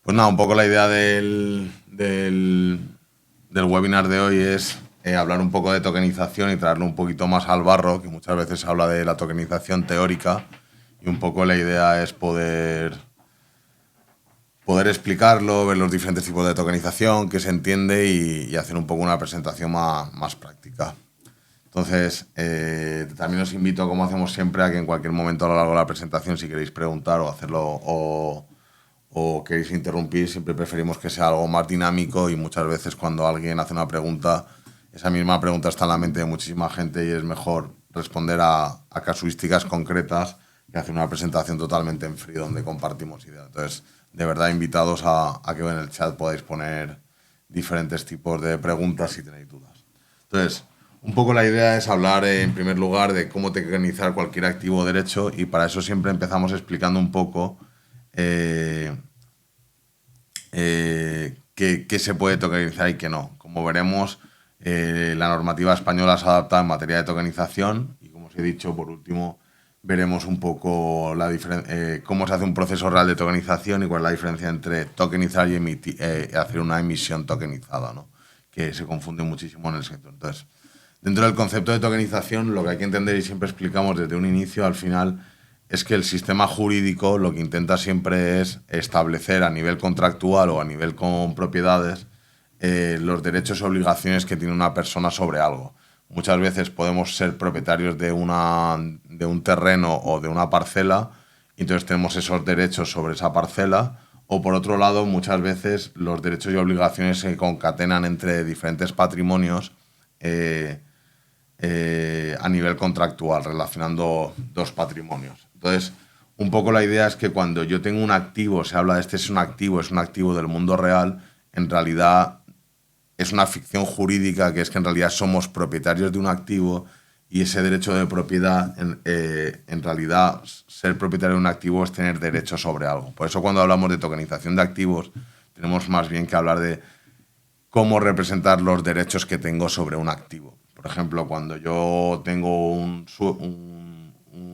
Pues nada, un poco la idea del webinar de hoy es hablar un poco de tokenización y traerlo un poquito más al barro, que muchas veces se habla de la tokenización teórica, y un poco la idea es poder explicarlo, ver los diferentes tipos de tokenización, qué se entiende y hacer un poco una presentación más práctica. Entonces, también os invito, como hacemos siempre, a que en cualquier momento a lo largo de la presentación, si queréis preguntar o hacerlo o queréis interrumpir, siempre preferimos que sea algo más dinámico, y muchas veces cuando alguien hace una pregunta, esa misma pregunta está en la mente de muchísima gente y es mejor responder a casuísticas concretas que hacer una presentación totalmente en frío donde compartimos ideas. Entonces, de verdad, invitados a que en el chat podáis poner diferentes tipos de preguntas si tenéis dudas. Entonces, un poco la idea es hablar en primer lugar de cómo tokenizar cualquier activo o derecho, y para eso siempre empezamos explicando un poco qué se puede tokenizar y qué no. Como veremos, la normativa española se adapta en materia de tokenización y, como os he dicho, por último, veremos un poco cómo se hace un proceso real de tokenización y cuál es la diferencia entre tokenizar y hacer una emisión tokenizada, ¿no? Que se confunde muchísimo en el sector. Entonces, dentro del concepto de tokenización, lo que hay que entender, y siempre explicamos desde un inicio al final, es que el sistema jurídico lo que intenta siempre es establecer a nivel contractual o a nivel con propiedades los derechos y obligaciones que tiene una persona sobre algo. Muchas veces podemos ser propietarios de un terreno o de una parcela, y entonces tenemos esos derechos sobre esa parcela. O por otro lado, muchas veces los derechos y obligaciones se concatenan entre diferentes patrimonios a nivel contractual, relacionando dos patrimonios. Entonces, un poco la idea es que cuando yo tengo un activo, se habla de este es un activo del mundo real, en realidad es una ficción jurídica, que es que en realidad somos propietarios de un activo, y ese derecho de propiedad, en realidad, ser propietario de un activo es tener derecho sobre algo. Por eso cuando hablamos de tokenización de activos, tenemos más bien que hablar de cómo representar los derechos que tengo sobre un activo. Por ejemplo, cuando yo tengo un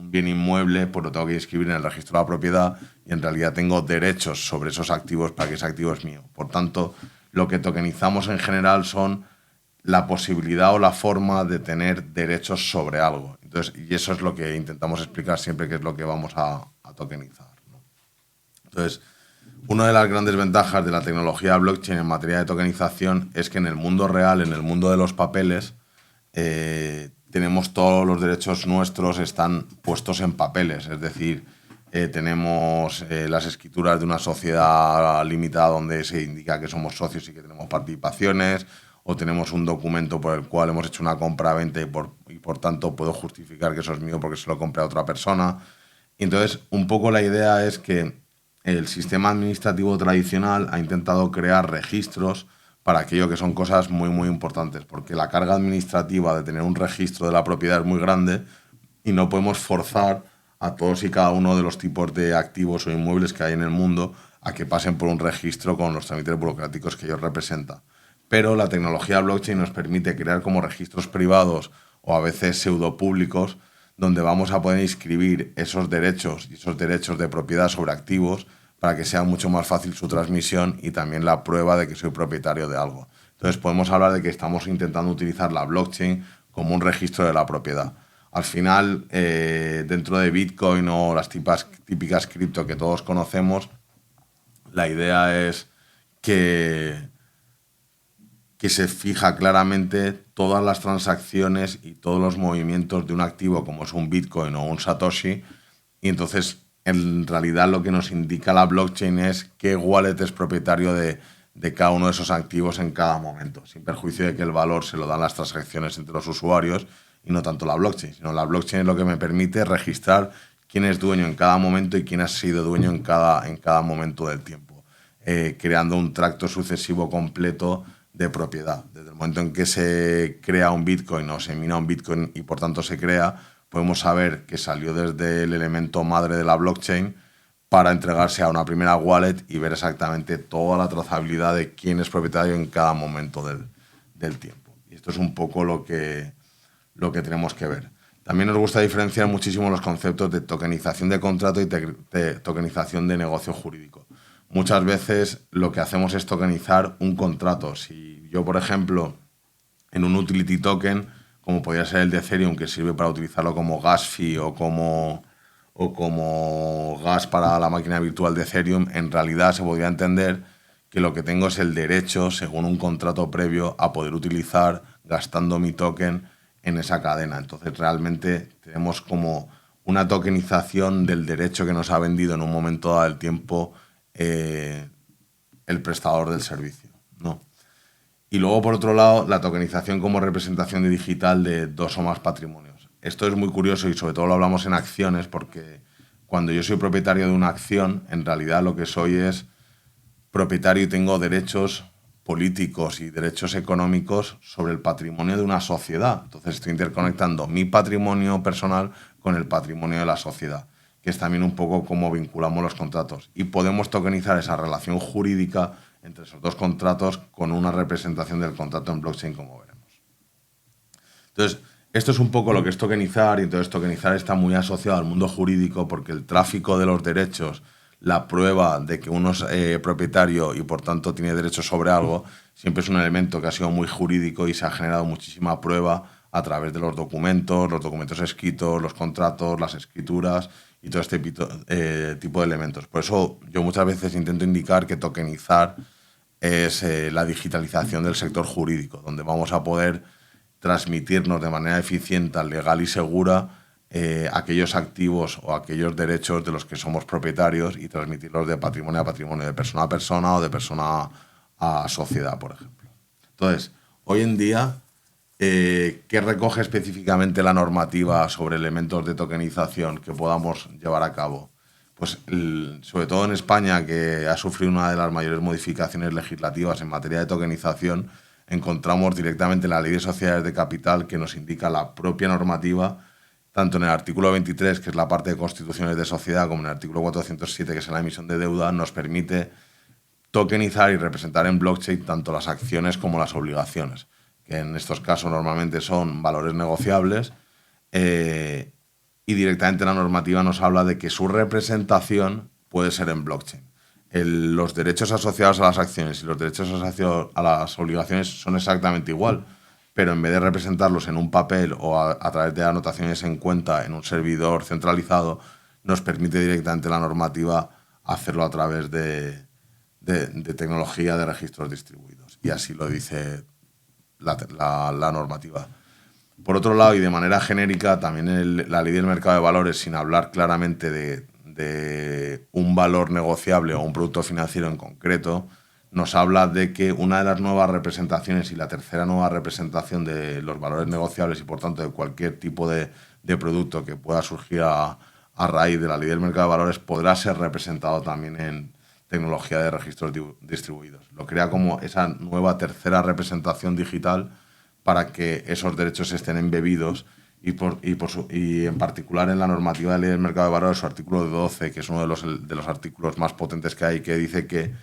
bien inmueble, pues lo tengo que inscribir en el registro de la propiedad, y en realidad tengo derechos sobre esos activos para que ese activo es mío. Por tanto, lo que tokenizamos en general son la posibilidad o la forma de tener derechos sobre algo. Entonces, y eso es lo que intentamos explicar siempre, que es lo que vamos a tokenizar, ¿no? Entonces, una de las grandes ventajas de la tecnología blockchain en materia de tokenización es que en el mundo real, en el mundo de los papeles, tenemos todos los derechos nuestros, están puestos en papeles. Es decir, tenemos las escrituras de una sociedad limitada donde se indica que somos socios y que tenemos participaciones, o tenemos un documento por el cual hemos hecho una compra-venta y por tanto puedo justificar que eso es mío porque se lo compré a otra persona. Y entonces, un poco la idea es que el sistema administrativo tradicional ha intentado crear registros para aquello que son cosas muy, muy importantes, porque la carga administrativa de tener un registro de la propiedad es muy grande y no podemos forzar a todos y cada uno de los tipos de activos o inmuebles que hay en el mundo a que pasen por un registro con los trámites burocráticos que ellos representan. Pero la tecnología blockchain nos permite crear como registros privados o a veces pseudopúblicos, donde vamos a poder inscribir esos derechos y esos derechos de propiedad sobre activos para que sea mucho más fácil su transmisión y también la prueba de que soy propietario de algo. Entonces podemos hablar de que estamos intentando utilizar la blockchain como un registro de la propiedad. Al final, dentro de Bitcoin o las típicas cripto que todos conocemos, la idea es que se fija claramente todas las transacciones y todos los movimientos de un activo, como es un Bitcoin o un Satoshi, y entonces en realidad lo que nos indica la blockchain es qué wallet es propietario de cada uno de esos activos en cada momento, sin perjuicio de que el valor se lo dan las transacciones entre los usuarios y no tanto la blockchain, sino la blockchain es lo que me permite registrar quién es dueño en cada momento y quién ha sido dueño en cada momento del tiempo, creando un tracto sucesivo completo de propiedad. Desde el momento en que se crea un Bitcoin o se mina un Bitcoin y por tanto se crea, podemos saber que salió desde el elemento madre de la blockchain para entregarse a una primera wallet y ver exactamente toda la trazabilidad de quién es propietario en cada momento del tiempo. Y esto es un poco lo que tenemos que ver. También nos gusta diferenciar muchísimo los conceptos de tokenización de contrato y tokenización de negocio jurídico. muchas veces lo que hacemos es tokenizar un contrato. Si yo, por ejemplo, en un utility token, como podría ser el de Ethereum, que sirve para utilizarlo como gas fee o como gas para la máquina virtual de Ethereum, en realidad se podría entender que lo que tengo es el derecho, según un contrato previo, a poder utilizar gastando mi token en esa cadena. Entonces realmente tenemos como una tokenización del derecho que nos ha vendido en un momento dado del tiempo el prestador del servicio, ¿no? Y luego, por otro lado, la tokenización como representación digital de dos o más patrimonios. Esto es muy curioso y sobre todo lo hablamos en acciones porque cuando yo soy propietario de una acción, en realidad lo que soy es propietario y tengo derechos políticos y derechos económicos sobre el patrimonio de una sociedad. Entonces estoy interconectando mi patrimonio personal con el patrimonio de la sociedad, que es también un poco cómo vinculamos los contratos. Y podemos tokenizar esa relación jurídica entre esos dos contratos con una representación del contrato en blockchain, como veremos. Entonces, esto es un poco lo que es tokenizar, y entonces tokenizar está muy asociado al mundo jurídico porque el tráfico de los derechos, la prueba de que uno es propietario y por tanto tiene derechos sobre algo, siempre es un elemento que ha sido muy jurídico y se ha generado muchísima prueba a través de los documentos escritos, los contratos, las escrituras y todo este tipo de elementos. Por eso yo muchas veces intento indicar que tokenizar es la digitalización del sector jurídico, donde vamos a poder transmitirnos de manera eficiente, legal y segura aquellos activos o aquellos derechos de los que somos propietarios y transmitirlos de patrimonio a patrimonio, de persona a persona o de persona a sociedad, por ejemplo. Entonces, hoy en día, ¿qué recoge específicamente la normativa sobre elementos de tokenización que podamos llevar a cabo? Pues sobre todo en España, que ha sufrido una de las mayores modificaciones legislativas en materia de tokenización, encontramos directamente la Ley de Sociedades de Capital que nos indica la propia normativa, tanto en el artículo 23, que es la parte de constituciones de sociedad, como en el artículo 407, que es la emisión de deuda, nos permite tokenizar y representar en blockchain tanto las acciones como las obligaciones, que en estos casos normalmente son valores negociables, y directamente la normativa nos habla de que su representación puede ser en blockchain. Los derechos asociados a las acciones y los derechos asociados a las obligaciones son exactamente igual, pero en vez de representarlos en un papel o a través de anotaciones en cuenta en un servidor centralizado, nos permite directamente la normativa hacerlo a través de tecnología de registros distribuidos. Y así lo dice la normativa. Por otro lado, y de manera genérica, también la ley del mercado de valores, sin hablar claramente de un valor negociable o un producto financiero en concreto, nos habla de que una de las nuevas representaciones y la tercera nueva representación de los valores negociables y, por tanto, de cualquier tipo de producto que pueda surgir a raíz de la ley del mercado de valores podrá ser representado también en tecnología de registros distribuidos. Lo crea como esa nueva tercera representación digital para que esos derechos estén embebidos y en particular en la normativa de ley del mercado de valores, su artículo 12, que es uno de los artículos más potentes que hay, que dice que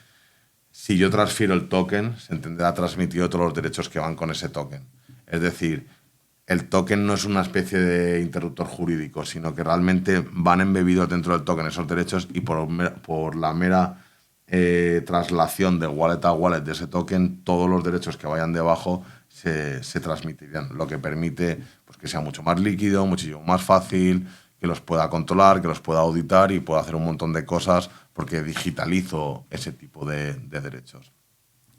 si yo transfiero el token, se entenderá transmitido todos los derechos que van con ese token. Es decir, el token no es una especie de interruptor jurídico, sino que realmente van embebidos dentro del token esos derechos y por la mera traslación de wallet a wallet de ese token, todos los derechos que vayan debajo se transmitirían, lo que permite pues, que sea mucho más líquido, muchísimo más fácil, que los pueda controlar, que los pueda auditar y pueda hacer un montón de cosas porque digitalizo ese tipo de derechos.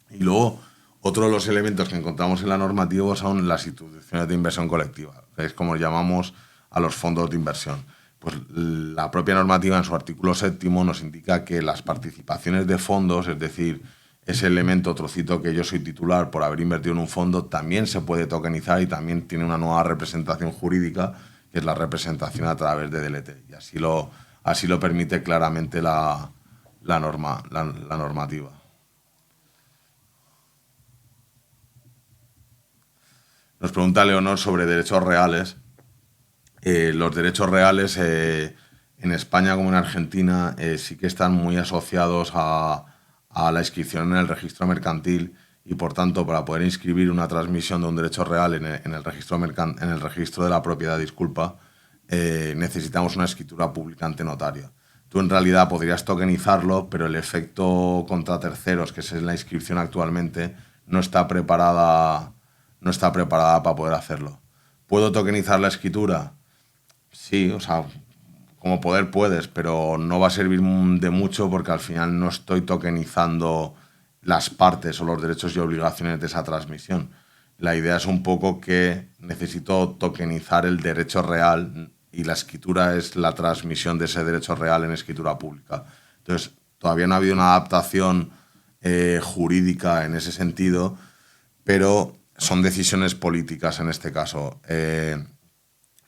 Y luego, otro de los elementos que encontramos en la normativa son las instituciones de inversión colectiva, que es como llamamos a los fondos de inversión. Pues la propia normativa en su artículo 7 nos indica que las participaciones de fondos, es decir, ese elemento trocito que yo soy titular por haber invertido en un fondo, también se puede tokenizar y también tiene una nueva representación jurídica, que es la representación a través de DLT. Y así lo permite claramente la normativa. Nos pregunta Leonor sobre derechos reales. Los derechos reales en España como en Argentina sí que están muy asociados a la inscripción en el registro mercantil y, por tanto, para poder inscribir una transmisión de un derecho real en el registro de la propiedad, necesitamos una escritura publicante notaria. tú en realidad podrías tokenizarlo, pero el efecto contra terceros, que es la inscripción actualmente, no está preparada para poder hacerlo. ¿Puedo tokenizar la escritura? Sí, o sea, como poder puedes, pero no va a servir de mucho porque al final no estoy tokenizando las partes o los derechos y obligaciones de esa transmisión. La idea es un poco que necesito tokenizar el derecho real y la escritura es la transmisión de ese derecho real en escritura pública. Entonces, todavía no ha habido una adaptación jurídica en ese sentido, pero son decisiones políticas en este caso.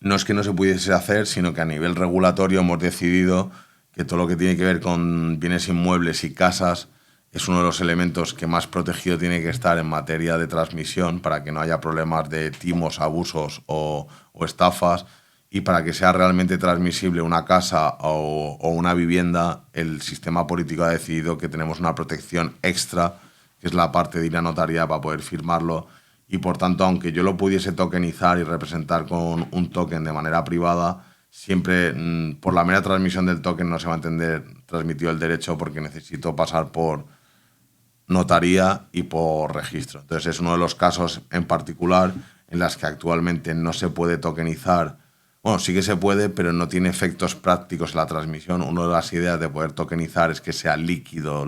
No es que no se pudiese hacer, sino que a nivel regulatorio hemos decidido que todo lo que tiene que ver con bienes inmuebles y casas es uno de los elementos que más protegido tiene que estar en materia de transmisión para que no haya problemas de timos, abusos o estafas, y para que sea realmente transmisible una casa o una vivienda, el sistema político ha decidido que tenemos una protección extra, que es la parte de ir a notaría para poder firmarlo, y por tanto, aunque yo lo pudiese tokenizar y representar con un token de manera privada, siempre por la mera transmisión del token no se va a entender transmitido el derecho porque necesito pasar por notaría y por registro. Entonces es uno de los casos en particular en las que actualmente no se puede tokenizar. Bueno, sí que se puede, pero no tiene efectos prácticos en la transmisión. Una de las ideas de poder tokenizar es que sea líquido,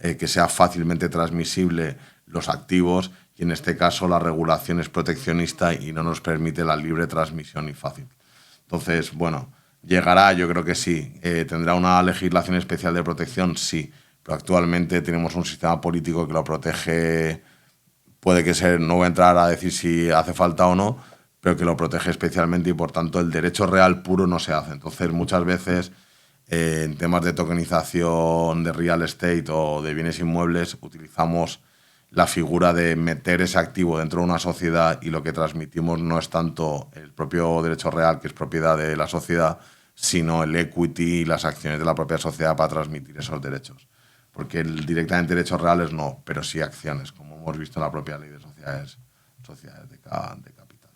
que sea fácilmente transmisible los activos, y en este caso la regulación es proteccionista y no nos permite la libre transmisión y fácil. Entonces, bueno, llegará, yo creo que sí. ¿Tendrá una legislación especial de protección? Sí. Pero actualmente tenemos un sistema político que lo protege, puede que sea, no voy a entrar a decir si hace falta o no, pero que lo protege especialmente y por tanto el derecho real puro no se hace. Entonces muchas veces en temas de tokenización de real estate o de bienes inmuebles utilizamos la figura de meter ese activo dentro de una sociedad y lo que transmitimos no es tanto el propio derecho real, que es propiedad de la sociedad, sino el equity y las acciones de la propia sociedad para transmitir esos derechos. Porque directamente derechos reales no, pero sí acciones, como hemos visto en la propia ley de sociedades de capital.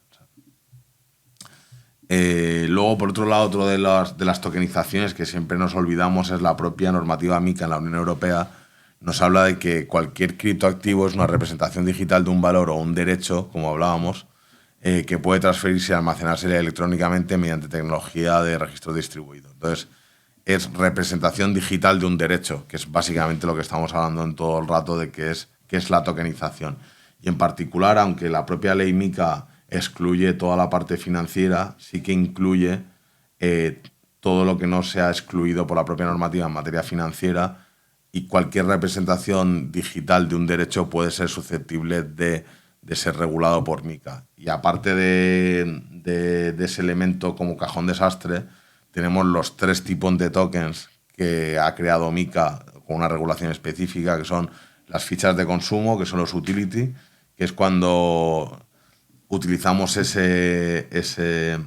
Luego, por otro lado, otro de las tokenizaciones que siempre nos olvidamos es la propia normativa MiCA en la Unión Europea. Nos habla de que cualquier criptoactivo es una representación digital de un valor o un derecho, como hablábamos, que puede transferirse y almacenarse electrónicamente mediante tecnología de registro distribuido. Entonces, es representación digital de un derecho, que es básicamente lo que estamos hablando en todo el rato de qué es la tokenización. Y en particular, aunque la propia ley MiCA excluye toda la parte financiera, sí que incluye todo lo que no sea excluido por la propia normativa en materia financiera, y cualquier representación digital de un derecho puede ser susceptible de ser regulado por MiCA. Y aparte de ese elemento como cajón desastre, tenemos los 3 tipos de tokens que ha creado MiCA con una regulación específica, que son las fichas de consumo, que son los utility, que es cuando utilizamos ese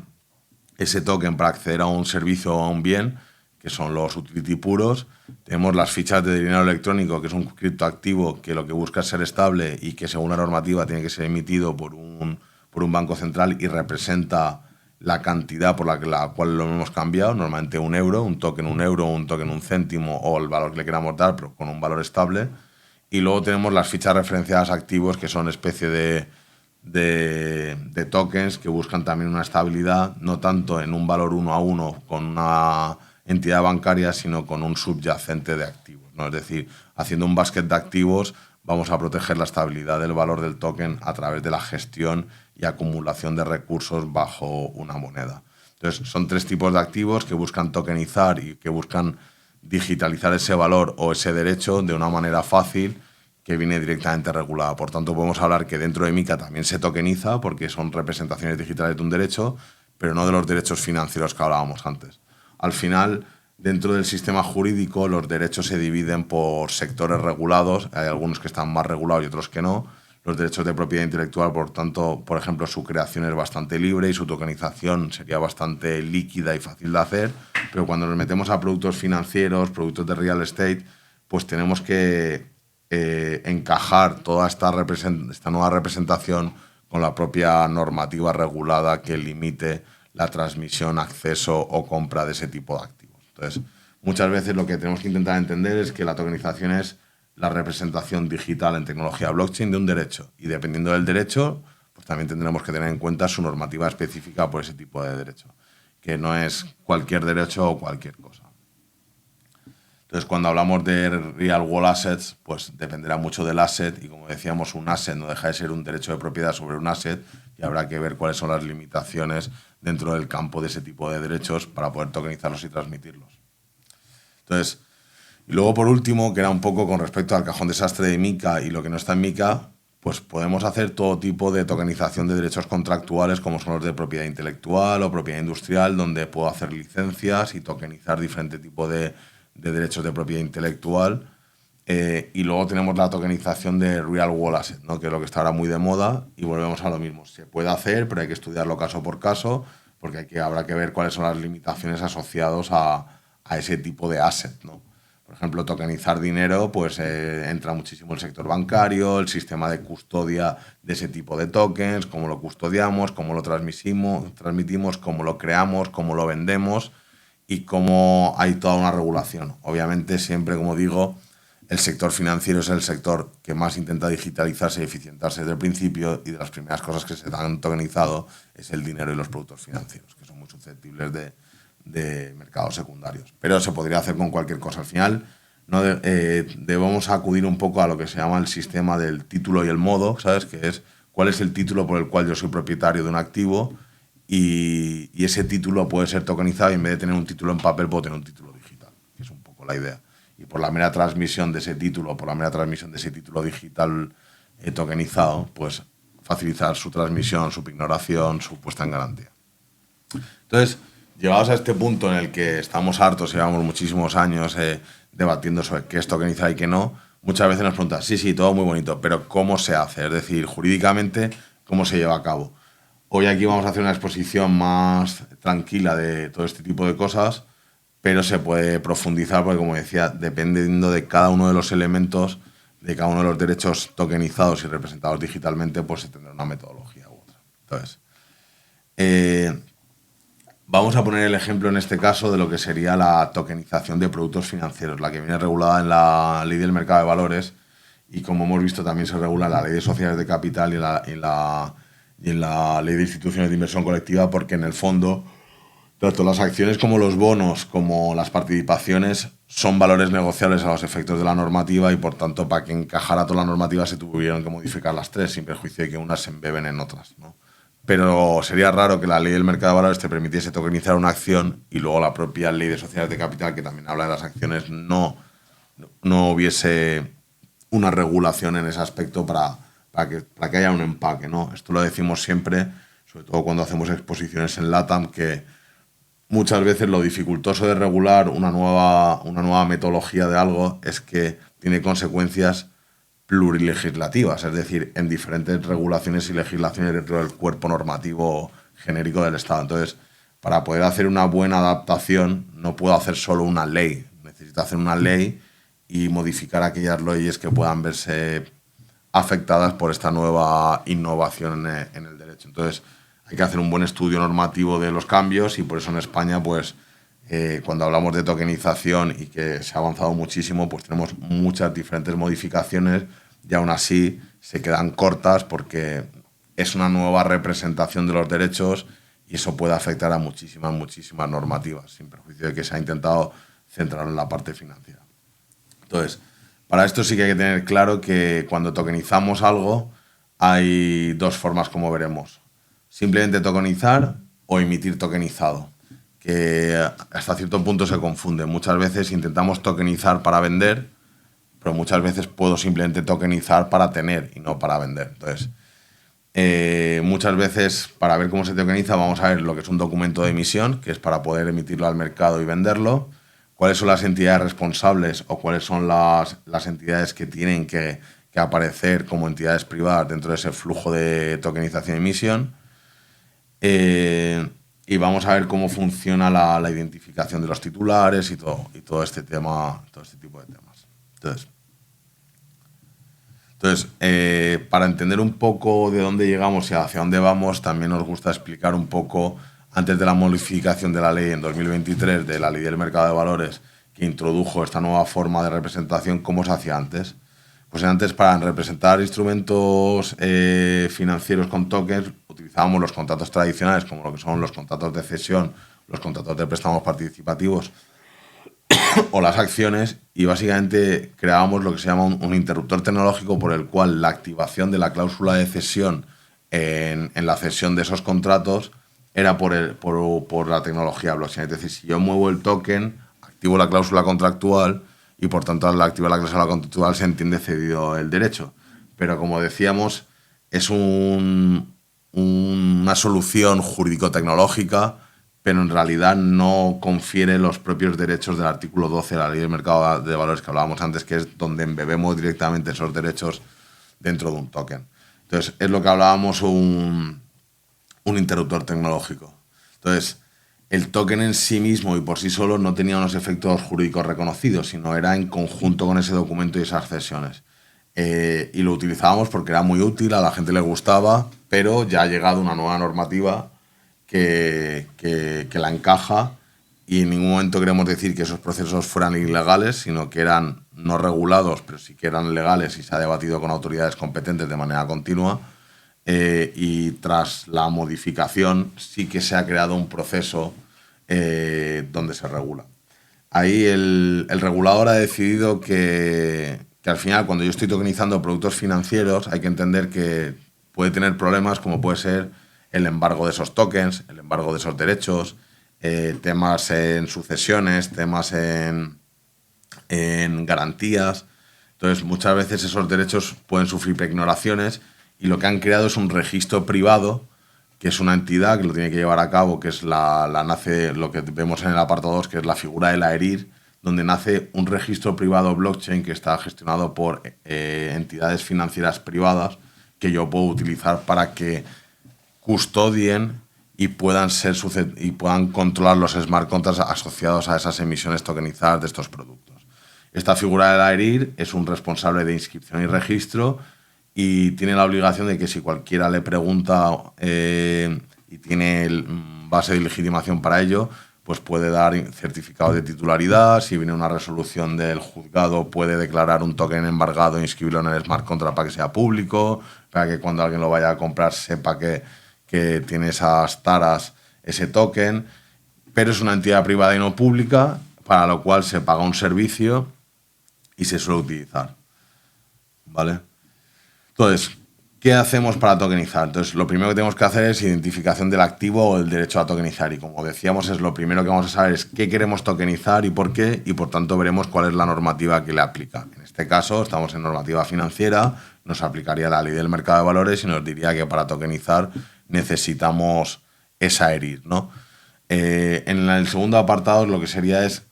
token para acceder a un servicio o a un bien, que son los utility puros. Tenemos las fichas de dinero electrónico, que es un criptoactivo que lo que busca es ser estable y que según la normativa tiene que ser emitido por un banco central y representa la cantidad por la cual lo hemos cambiado, normalmente €1, un token €1, un token un céntimo o el valor que le queramos dar, pero con un valor estable. Y luego tenemos las fichas referenciadas a activos, que son especie de tokens que buscan también una estabilidad, no tanto en un valor 1 a 1 con una entidad bancaria, sino con un subyacente de activos, ¿no? Es decir, haciendo un basket de activos vamos a proteger la estabilidad del valor del token a través de la gestión y acumulación de recursos bajo una moneda. Entonces, son 3 tipos de activos que buscan tokenizar y que buscan digitalizar ese valor o ese derecho de una manera fácil que viene directamente regulada. Por tanto, podemos hablar que dentro de MiCA también se tokeniza porque son representaciones digitales de un derecho, pero no de los derechos financieros que hablábamos antes. Al final, dentro del sistema jurídico, los derechos se dividen por sectores regulados. Hay algunos que están más regulados y otros que no. Los derechos de propiedad intelectual, por tanto, por ejemplo, su creación es bastante libre y su tokenización sería bastante líquida y fácil de hacer. Pero cuando nos metemos a productos financieros, productos de real estate, pues tenemos que encajar toda esta nueva representación con la propia normativa regulada que limite la transmisión, acceso o compra de ese tipo de activos. Entonces, muchas veces lo que tenemos que intentar entender es que la tokenización es la representación digital en tecnología blockchain de un derecho. Y dependiendo del derecho, pues también tendremos que tener en cuenta su normativa específica por ese tipo de derecho, que no es cualquier derecho o cualquier cosa. Entonces, cuando hablamos de real world assets, pues dependerá mucho del asset y, como decíamos, un asset no deja de ser un derecho de propiedad sobre un asset y habrá que ver cuáles son las limitaciones dentro del campo de ese tipo de derechos para poder tokenizarlos y transmitirlos. Entonces, y luego, por último, que era un poco con respecto al cajón desastre de MiCA y lo que no está en MiCA, pues podemos hacer todo tipo de tokenización de derechos contractuales, como son los de propiedad intelectual o propiedad industrial, donde puedo hacer licencias y tokenizar diferentes tipos de derechos de propiedad intelectual. Y luego tenemos la tokenización de real world asset, ¿no? Que es lo que está ahora muy de moda, y volvemos a lo mismo. Se puede hacer, pero hay que estudiarlo caso por caso, porque habrá que ver cuáles son las limitaciones asociadas a ese tipo de asset, ¿no? Por ejemplo, tokenizar dinero, pues entra muchísimo el sector bancario, el sistema de custodia de ese tipo de tokens, cómo lo custodiamos, cómo lo transmitimos, cómo lo creamos, cómo lo vendemos y cómo hay toda una regulación. Obviamente, siempre, como digo, el sector financiero es el sector que más intenta digitalizarse y eficientarse desde el principio, y de las primeras cosas que se han tokenizado es el dinero y los productos financieros, que son muy susceptibles de mercados secundarios. Pero se podría hacer con cualquier cosa. Al final, no debemos acudir un poco a lo que se llama el sistema del título y el modo, ¿sabes? Que es cuál es el título por el cual yo soy propietario de un activo, y ese título puede ser tokenizado, y en vez de tener un título en papel puedo tener un título digital, que es un poco la idea. Y por la mera transmisión de ese título, digital tokenizado, pues facilitar su transmisión, su pignoración, su puesta en garantía. Entonces, llegados a este punto en el que estamos hartos, llevamos muchísimos años debatiendo sobre qué es tokenizar y qué no, muchas veces nos preguntan, sí, todo muy bonito, pero ¿cómo se hace? Es decir, jurídicamente, ¿cómo se lleva a cabo? Hoy aquí vamos a hacer una exposición más tranquila de todo este tipo de cosas, pero se puede profundizar porque, como decía, dependiendo de cada uno de los elementos, de cada uno de los derechos tokenizados y representados digitalmente, pues se tendrá una metodología u otra. Entonces, vamos a poner el ejemplo en este caso de lo que sería la tokenización de productos financieros, la que viene regulada en la Ley del Mercado de Valores, y, como hemos visto, también se regula en la Ley de Sociedades de Capital y en la Ley de Instituciones de Inversión Colectiva, porque en el fondo tanto las acciones como los bonos como las participaciones son valores negociables a los efectos de la normativa, y por tanto, para que encajara toda la normativa se tuvieron que modificar las tres, sin perjuicio de que unas se embeben en otras, ¿no? Pero sería raro que la Ley del Mercado de Valores te permitiese tokenizar una acción y luego la propia Ley de Sociedades de Capital, que también habla de las acciones, no hubiese una regulación en ese aspecto para que haya un empaque, ¿no? Esto lo decimos siempre, sobre todo cuando hacemos exposiciones en LATAM, que muchas veces lo dificultoso de regular una nueva metodología de algo es que tiene consecuencias plurilegislativas, es decir, en diferentes regulaciones y legislaciones dentro del cuerpo normativo genérico del Estado. Entonces, para poder hacer una buena adaptación, no puedo hacer solo una ley, necesito hacer una ley y modificar aquellas leyes que puedan verse afectadas por esta nueva innovación en el derecho. Entonces, hay que hacer un buen estudio normativo de los cambios, y por eso en España, pues, cuando hablamos de tokenización y que se ha avanzado muchísimo, pues tenemos muchas diferentes modificaciones, y aún así se quedan cortas porque es una nueva representación de los derechos, y eso puede afectar a muchísimas normativas, sin perjuicio de que se ha intentado centrar en la parte financiera. Entonces, para esto sí que hay que tener claro que cuando tokenizamos algo hay dos formas, como veremos: simplemente tokenizar o emitir tokenizado, que hasta cierto punto se confunde. Muchas veces intentamos tokenizar para vender, pero muchas veces puedo simplemente tokenizar para tener y no para vender. Entonces, muchas veces, para ver cómo se tokeniza, vamos a ver lo que es un documento de emisión, que es para poder emitirlo al mercado y venderlo, cuáles son las entidades responsables o cuáles son las entidades que tienen que aparecer como entidades privadas dentro de ese flujo de tokenización y emisión. Y vamos a ver cómo funciona la identificación de los titulares y todo este tema, todo este tipo de temas. Entonces, para entender un poco de dónde llegamos y hacia dónde vamos, también nos gusta explicar un poco, antes de la modificación de la ley en 2023, de la Ley del Mercado de Valores, que introdujo esta nueva forma de representación, ¿cómo se hacía antes? Pues antes, para representar instrumentos financieros con tokens, utilizábamos los contratos tradicionales, como lo que son los contratos de cesión, los contratos de préstamos participativos o las acciones, y básicamente creábamos lo que se llama un interruptor tecnológico por el cual la activación de la cláusula de cesión en la cesión de esos contratos era por la tecnología blockchain. Es decir, si yo muevo el token, activo la cláusula contractual y por tanto al activar la cláusula contractual se entiende cedido el derecho. Pero como decíamos, es una solución jurídico-tecnológica, pero en realidad no confiere los propios derechos del artículo 12 de la Ley del Mercado de Valores que hablábamos antes, que es donde embebemos directamente esos derechos dentro de un token. Entonces, es lo que hablábamos un interruptor tecnológico. Entonces, el token en sí mismo y por sí solo no tenía unos efectos jurídicos reconocidos, sino era en conjunto con ese documento y esas cesiones. Y lo utilizábamos porque era muy útil, a la gente le gustaba, pero ya ha llegado una nueva normativa que la encaja, y en ningún momento queremos decir que esos procesos fueran ilegales, sino que eran no regulados, pero sí que eran legales, y se ha debatido con autoridades competentes de manera continua. Y tras la modificación sí que se ha creado un proceso donde se regula. Ahí el regulador ha decidido que al final, cuando yo estoy tokenizando productos financieros, hay que entender que puede tener problemas como puede ser el embargo de esos tokens, el embargo de esos derechos, temas en sucesiones, temas en garantías. Entonces, muchas veces esos derechos pueden sufrir pignoraciones, y lo que han creado es un registro privado, que es una entidad que lo tiene que llevar a cabo, que es nace lo que vemos en el apartado 2, que es la figura de la ERIR, donde nace un registro privado blockchain que está gestionado por entidades financieras privadas que yo puedo utilizar para que custodien y puedan controlar los smart contracts asociados a esas emisiones tokenizadas de estos productos. Esta figura de la ERIR es un responsable de inscripción y registro, y tiene la obligación de que si cualquiera le pregunta y tiene base de legitimación para ello, pues puede dar certificado de titularidad. Si viene una resolución del juzgado, puede declarar un token embargado e inscribirlo en el smart contract para que sea público, para que cuando alguien lo vaya a comprar sepa que tiene esas taras ese token. Pero es una entidad privada y no pública, para lo cual se paga un servicio y se suele utilizar. ¿Vale? Entonces, ¿qué hacemos para tokenizar? Entonces, lo primero que tenemos que hacer es identificación del activo o el derecho a tokenizar. Y como decíamos, es lo primero que vamos a saber es qué queremos tokenizar y por qué, y por tanto veremos cuál es la normativa que le aplica. En este caso, estamos en normativa financiera, nos aplicaría la Ley del Mercado de Valores y nos diría que para tokenizar necesitamos esa ERIR, ¿no? En el segundo apartado, lo que sería es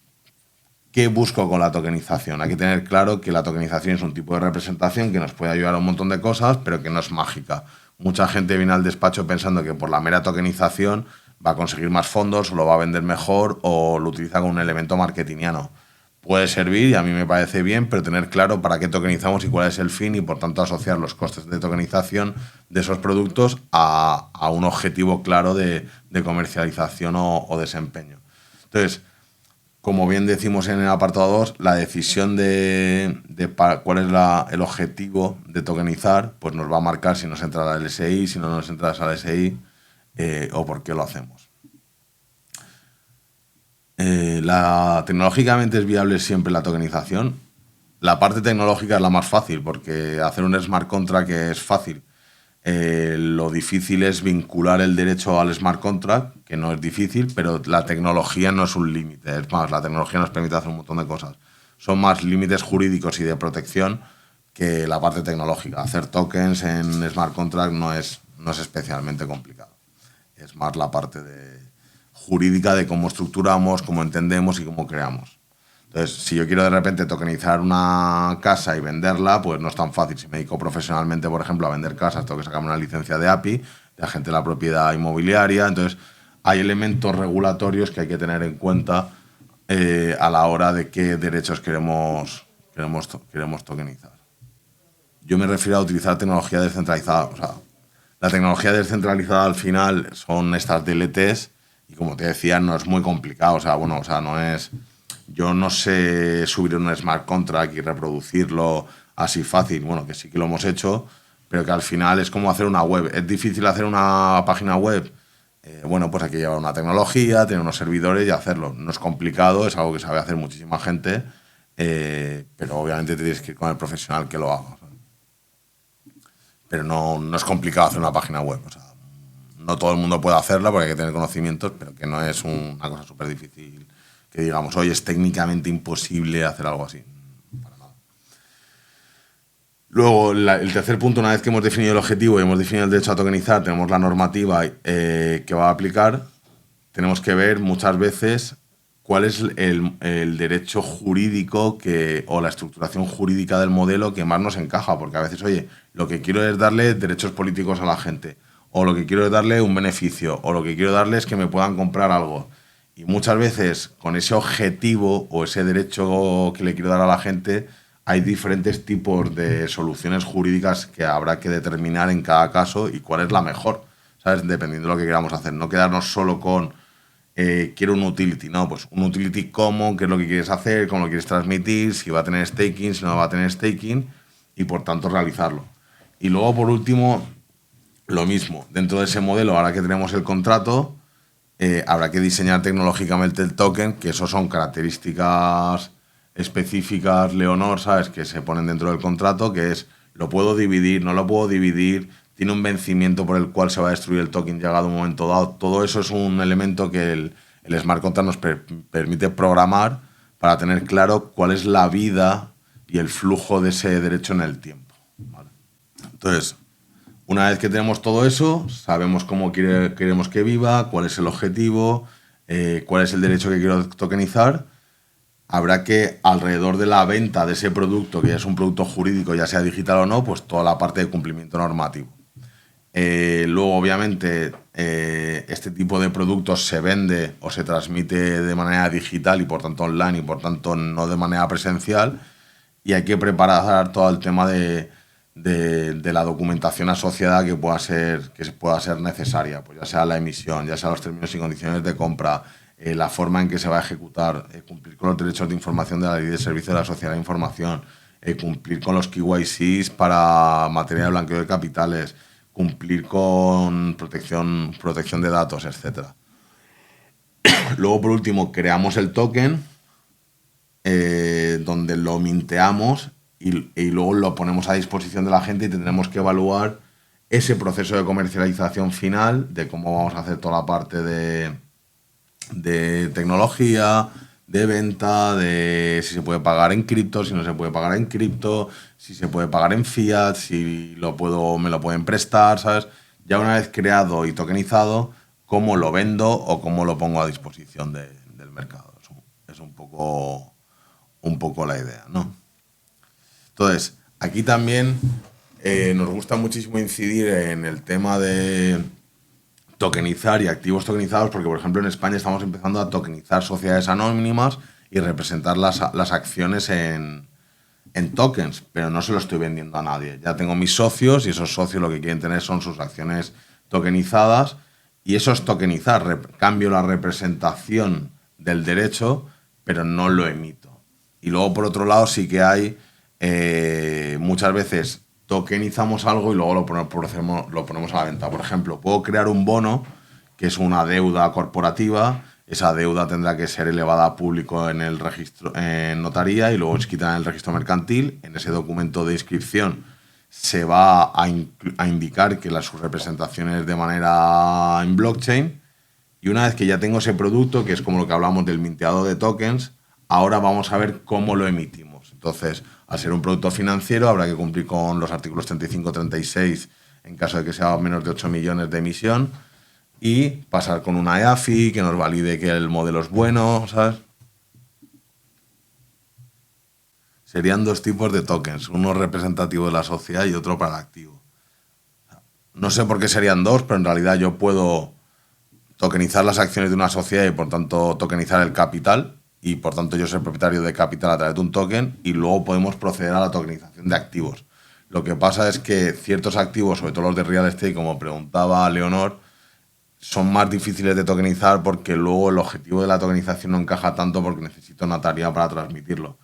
¿qué busco con la tokenización? Hay que tener claro que la tokenización es un tipo de representación que nos puede ayudar a un montón de cosas, pero que no es mágica. Mucha gente viene al despacho pensando que por la mera tokenización va a conseguir más fondos, o lo va a vender mejor, o lo utiliza como un elemento marketingiano. Puede servir y a mí me parece bien, pero tener claro para qué tokenizamos y cuál es el fin, y por tanto asociar los costes de tokenización de esos productos a un objetivo claro de comercialización o desempeño. Entonces, como bien decimos en el apartado 2, la decisión de cuál es el objetivo de tokenizar, pues nos va a marcar si nos entra al SI, si no nos entra al SI, o por qué lo hacemos. Tecnológicamente es viable siempre la tokenización. La parte tecnológica es la más fácil, porque hacer un smart contract es fácil. Lo difícil es vincular el derecho al smart contract, que no es difícil, pero la tecnología no es un límite. Es más, la tecnología nos permite hacer un montón de cosas. Son más límites jurídicos y de protección que la parte tecnológica. Hacer tokens en smart contract no es especialmente complicado. Es más la parte jurídica de cómo estructuramos, cómo entendemos y cómo creamos. Entonces, si yo quiero de repente tokenizar una casa y venderla, pues no es tan fácil. Si me dedico profesionalmente, por ejemplo, a vender casas, tengo que sacarme una licencia de API, de agente de la propiedad inmobiliaria. Entonces, hay elementos regulatorios que hay que tener en cuenta a la hora de qué derechos queremos tokenizar. Yo me refiero a utilizar tecnología descentralizada. O sea, la tecnología descentralizada al final son estas DLTs, y como te decía, no es muy complicado. No es... yo no sé subir un smart contract y reproducirlo así fácil. Bueno, que sí que lo hemos hecho, pero que al final es como hacer una web. ¿Es difícil hacer una página web? Bueno, pues hay que llevar una tecnología, tener unos servidores y hacerlo. No es complicado, es algo que sabe hacer muchísima gente, pero obviamente te tienes que ir con el profesional que lo haga. Pero no es complicado hacer una página web. O sea, no todo el mundo puede hacerla porque hay que tener conocimientos, pero que no es una cosa súper difícil que digamos, hoy es técnicamente imposible hacer algo así. Para nada. Luego, el tercer punto, una vez que hemos definido el objetivo y hemos definido el derecho a tokenizar, tenemos la normativa que va a aplicar, tenemos que ver muchas veces cuál es el derecho jurídico o la estructuración jurídica del modelo que más nos encaja, porque a veces, oye, lo que quiero es darle derechos políticos a la gente, o lo que quiero es darle un beneficio, o lo que quiero darle es que me puedan comprar algo. Y muchas veces con ese objetivo o ese derecho que le quiero dar a la gente, hay diferentes tipos de soluciones jurídicas que habrá que determinar en cada caso y cuál es la mejor, ¿sabes? Dependiendo de lo que queramos hacer. No quedarnos solo con quiero un utility, no, pues un utility common, qué es lo que quieres hacer, cómo lo quieres transmitir, si va a tener staking, si no va a tener staking, y por tanto realizarlo. Y luego, por último, lo mismo. Dentro de ese modelo, ahora que tenemos el contrato, habrá que diseñar tecnológicamente el token, que eso son características específicas, Leonor, ¿sabes? Que se ponen dentro del contrato, que es, lo puedo dividir, no lo puedo dividir, tiene un vencimiento por el cual se va a destruir el token llegado un momento dado. Todo eso es un elemento que el smart contract nos permite programar para tener claro cuál es la vida y el flujo de ese derecho en el tiempo, ¿vale? Entonces, una vez que tenemos todo eso, sabemos cómo queremos que viva, cuál es el objetivo, cuál es el derecho que quiero tokenizar. Habrá que, alrededor de la venta de ese producto, que ya es un producto jurídico, ya sea digital o no, pues toda la parte de cumplimiento normativo. Luego, obviamente, este tipo de productos se vende o se transmite de manera digital y por tanto online y por tanto no de manera presencial. Y hay que preparar todo el tema de la documentación asociada que pueda ser necesaria, pues ya sea la emisión, ya sea los términos y condiciones de compra, la forma en que se va a ejecutar, cumplir con los derechos de información de la Ley de Servicio de la Sociedad de la Información, cumplir con los KYCs para materia de blanqueo de capitales, cumplir con protección de datos, etc. Luego, por último, creamos el token, donde lo minteamos y luego lo ponemos a disposición de la gente y tendremos que evaluar ese proceso de comercialización final, de cómo vamos a hacer toda la parte de tecnología, de venta, de si se puede pagar en cripto, si no se puede pagar en cripto, si se puede pagar en fiat, si me lo pueden prestar, ¿sabes? Ya una vez creado y tokenizado, cómo lo vendo o cómo lo pongo a disposición del mercado. Es un poco la idea, ¿no? Entonces, aquí también nos gusta muchísimo incidir en el tema de tokenizar y activos tokenizados, porque, por ejemplo, en España estamos empezando a tokenizar sociedades anónimas y representar las acciones en tokens, pero no se lo estoy vendiendo a nadie. Ya tengo mis socios y esos socios lo que quieren tener son sus acciones tokenizadas y eso es tokenizar. Cambio la representación del derecho, pero no lo emito. Y luego, por otro lado, sí que hay muchas veces tokenizamos algo y luego lo ponemos a la venta. Por ejemplo, puedo crear un bono, que es una deuda corporativa. Esa deuda tendrá que ser elevada a público en el registro, en notaría, y luego quitada en el registro mercantil. En ese documento de inscripción se va a indicar que sus representaciones de manera en blockchain. Y una vez que ya tengo ese producto, que es como lo que hablamos del minteado de tokens, ahora vamos a ver cómo lo emitimos. Entonces, al ser un producto financiero, habrá que cumplir con los artículos 35-36 en caso de que sea menos de 8 millones de emisión y pasar con una EAFI que nos valide que el modelo es bueno, ¿sabes? Serían dos tipos de tokens, uno representativo de la sociedad y otro para el activo. No sé por qué serían dos, pero en realidad yo puedo tokenizar las acciones de una sociedad y por tanto tokenizar el capital, y por tanto yo soy propietario de capital a través de un token, y luego podemos proceder a la tokenización de activos. Lo que pasa es que ciertos activos, sobre todo los de real estate, como preguntaba Leonor, son más difíciles de tokenizar porque luego el objetivo de la tokenización no encaja tanto porque necesito una tarea para transmitirlo.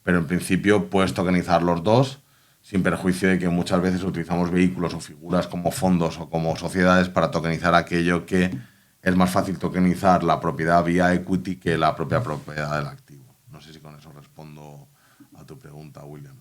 Pero en principio puedes tokenizar los dos sin perjuicio de que muchas veces utilizamos vehículos o figuras como fondos o como sociedades para tokenizar aquello que es más fácil tokenizar la propiedad vía equity que la propia propiedad del activo. No sé si con eso respondo a tu pregunta, William.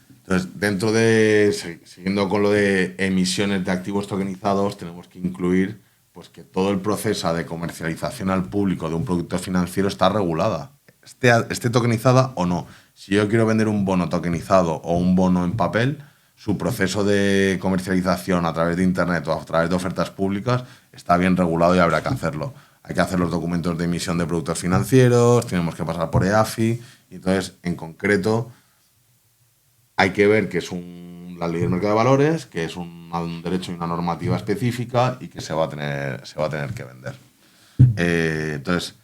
Entonces, dentro de, siguiendo con lo de emisiones de activos tokenizados, tenemos que incluir pues, que todo el proceso de comercialización al público de un producto financiero está regulada, esté tokenizada o no. Si yo quiero vender un bono tokenizado o un bono en papel, su proceso de comercialización a través de Internet o a través de ofertas públicas está bien regulado y habrá que hacerlo. Hay que hacer los documentos de emisión de productos financieros, tenemos que pasar por EAFI, y entonces, en concreto, hay que ver que es la ley del mercado de valores, que es un derecho y una normativa específica y que se va a tener que vender. Entonces,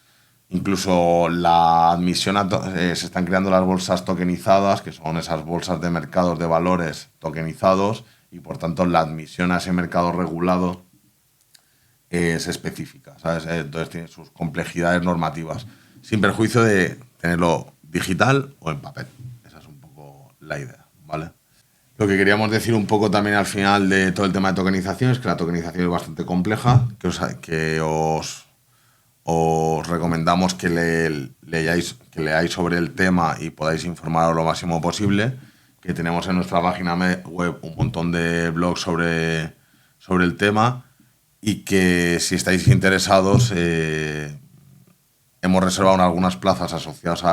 incluso la admisión se están creando las bolsas tokenizadas, que son esas bolsas de mercados de valores tokenizados, y por tanto la admisión a ese mercado regulado es específica, ¿sabes? Entonces tiene sus complejidades normativas, sin perjuicio de tenerlo digital o en papel. Esa es un poco la idea, ¿vale? Lo que queríamos decir un poco también al final de todo el tema de tokenización es que la tokenización es bastante compleja, que os recomendamos que leáis sobre el tema y podáis informaros lo máximo posible, que tenemos en nuestra página web un montón de blogs sobre el tema y que si estáis interesados hemos reservado algunas plazas asociadas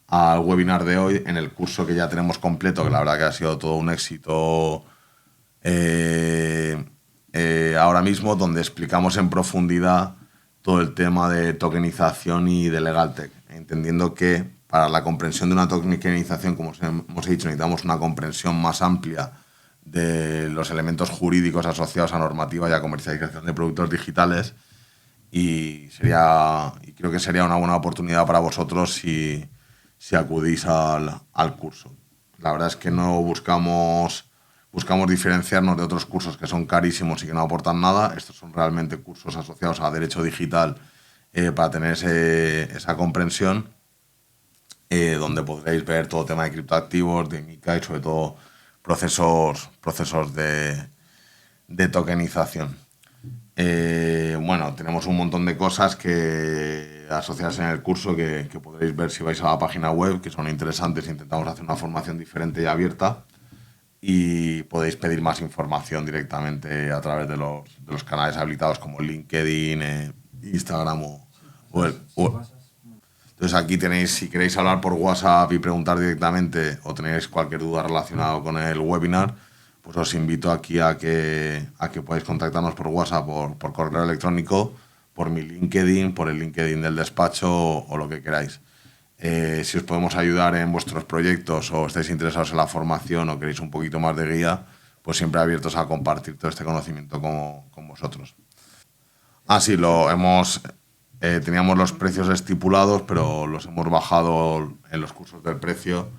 al webinar de hoy en el curso que ya tenemos completo, que la verdad que ha sido todo un éxito ahora mismo, donde explicamos en profundidad todo el tema de tokenización y de LegalTech, entendiendo que para la comprensión de una tokenización, como os hemos dicho, necesitamos una comprensión más amplia de los elementos jurídicos asociados a normativa y a comercialización de productos digitales, y creo que sería una buena oportunidad para vosotros si acudís al curso. La verdad es que no buscamos diferenciarnos de otros cursos que son carísimos y que no aportan nada. Estos son realmente cursos asociados a derecho digital para tener esa comprensión, donde podréis ver todo tema de criptoactivos, de MiCA y sobre todo procesos de tokenización. Bueno, tenemos un montón de cosas asociadas en el curso que podréis ver si vais a la página web, que son interesantes. Intentamos hacer una formación diferente y abierta, y podéis pedir más información directamente a través de los canales habilitados como LinkedIn, Instagram Entonces aquí tenéis, si queréis hablar por WhatsApp y preguntar directamente o tenéis cualquier duda relacionada con el webinar, pues os invito aquí a que podáis contactarnos por WhatsApp, por correo electrónico, por mi LinkedIn, por el LinkedIn del despacho o lo que queráis. Si os podemos ayudar en vuestros proyectos o estáis interesados en la formación o queréis un poquito más de guía, pues siempre abiertos a compartir todo este conocimiento con vosotros. Sí, teníamos los precios estipulados, pero los hemos bajado en los cursos del precio.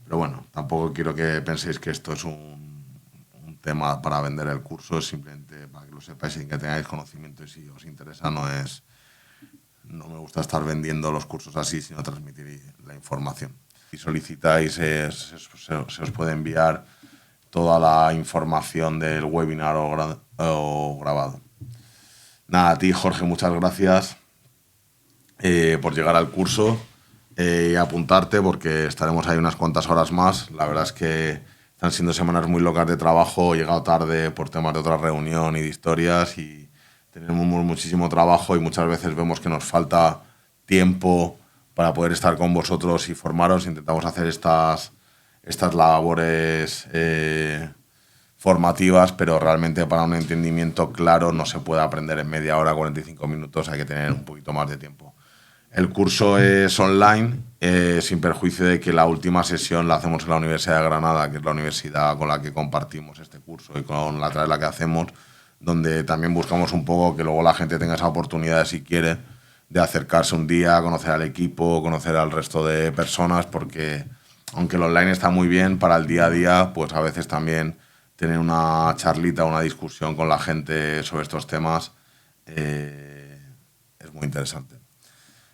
Pero bueno, tampoco quiero que penséis que esto es un tema para vender el curso, es simplemente para que lo sepáis y que tengáis conocimiento, y si os interesa no me gusta estar vendiendo los cursos así, sino transmitir la información. Si solicitáis, se os puede enviar toda la información del webinar o grabado. Nada, a ti, Jorge, muchas gracias por llegar al curso y apuntarte, porque estaremos ahí unas cuantas horas más. La verdad es que están siendo semanas muy locas de trabajo. He llegado tarde por temas de otra reunión y de historias, y tenemos muchísimo trabajo y muchas veces vemos que nos falta tiempo para poder estar con vosotros y formaros. Intentamos hacer estas labores formativas, pero realmente para un entendimiento claro no se puede aprender en media hora, 45 minutos, hay que tener un poquito más de tiempo. El curso es online, sin perjuicio de que la última sesión la hacemos en la Universidad de Granada, que es la universidad con la que compartimos este curso y con la que hacemos, donde también buscamos un poco que luego la gente tenga esa oportunidad, si quiere, de acercarse un día, conocer al equipo, conocer al resto de personas, porque aunque el online está muy bien para el día a día, pues a veces también tener una charlita, una discusión con la gente sobre estos temas es muy interesante.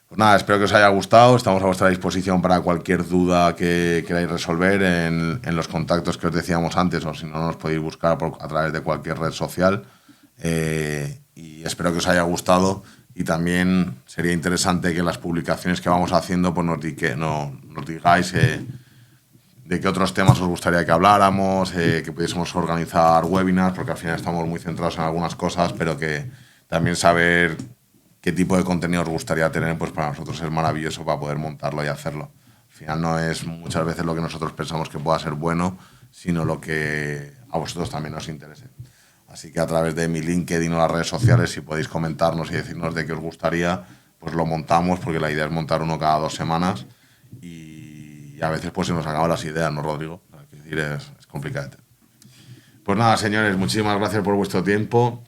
Pues nada, espero que os haya gustado. Estamos a vuestra disposición para cualquier duda que queráis resolver en los contactos que os decíamos antes, o si no, nos podéis buscar a través de cualquier red social. Y espero que os haya gustado. Y también sería interesante que las publicaciones que vamos haciendo pues nos digáis de qué otros temas os gustaría que habláramos, que pudiésemos organizar webinars, porque al final estamos muy centrados en algunas cosas, pero que también saber qué tipo de contenido os gustaría tener, pues para nosotros es maravilloso para poder montarlo y hacerlo. Al final no es muchas veces lo que nosotros pensamos que pueda ser bueno, sino lo que a vosotros también os interese. Así que a través de mi LinkedIn o las redes sociales, si podéis comentarnos y decirnos de qué os gustaría, pues lo montamos, porque la idea es montar uno cada 2 semanas y a veces pues se nos acaban las ideas, ¿no, Rodrigo? Es decir, es complicado. Pues nada, señores, muchísimas gracias por vuestro tiempo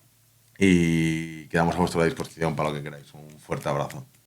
y quedamos a vuestra disposición para lo que queráis. Un fuerte abrazo.